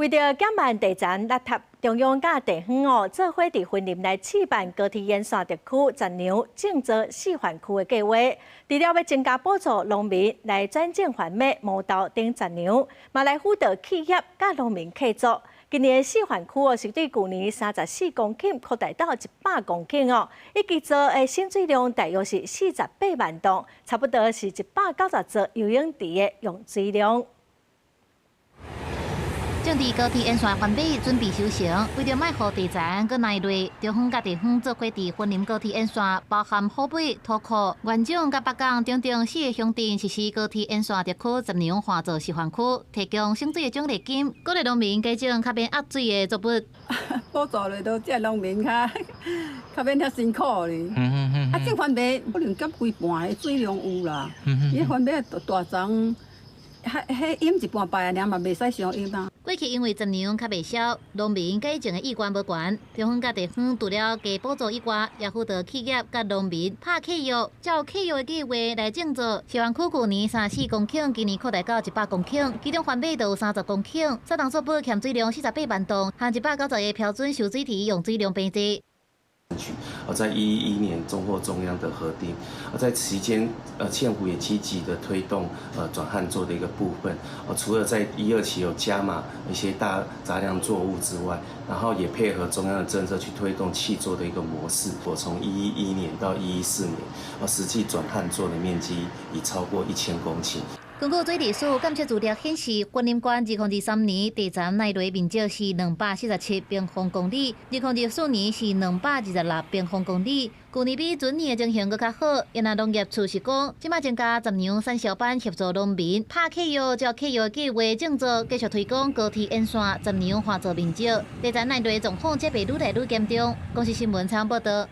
为着减慢地层坍塌，中央甲地方做伙伫分林来试办高铁沿线特区十年种植示范区的计划。除了要增加补助农民来转种环麦、毛豆等十年，嘛来辅导企业甲农民合作。今年的示范区是对去年34公顷扩大到100公顷预计做的新水量大约是48万吨，差不多是190座游泳池的用水量。 种植高铁沿线环北准备收成，为着卖互地层搁内累，中方甲地方做伙伫分林高铁沿线，包含河北、土库、元长甲北港种种4个乡镇实施高铁沿线特区10年换作示范区，提供省水的奖励金，鼓励农民加种较免压水的作物。补助了都这农民较免遐辛苦哩。种番麦可能减规半的水量有啦。伊番麦大丛，迄淹一半摆尔嘛，袂使伤淹啊。 过去因为十年较袂少，农民改种的意愿无悬。中方甲地方除了加补助以外，也辅导企业甲农民拍契约，照契约的计划来种植。示范区去年34公顷，今年扩大到100公顷，其中环北就有30公顷，相当作物欠水量48万吨，和190个标准蓄水池用水量并济。 在111年中获中央的核定，在期间，县府也积极的推动转旱作的一个部分，除了在1、2期有加码一些大杂量作物之外，然后也配合中央的政策去推动契作的一个模式。我从111年到114年，实际转旱作的面积已超过1000公顷。 根据水利署监测资料显示，分林县2023年地层内累面积是247平方公里，2024年是226平方公里。去年比前年的情形搁较好。越南农业处是讲，即马增加10年产销班协助农民拍契约，照契约计划种植，继续推广高铁沿线10年换作面积。地层内累状况则被愈来愈严重。公司新闻采访报道。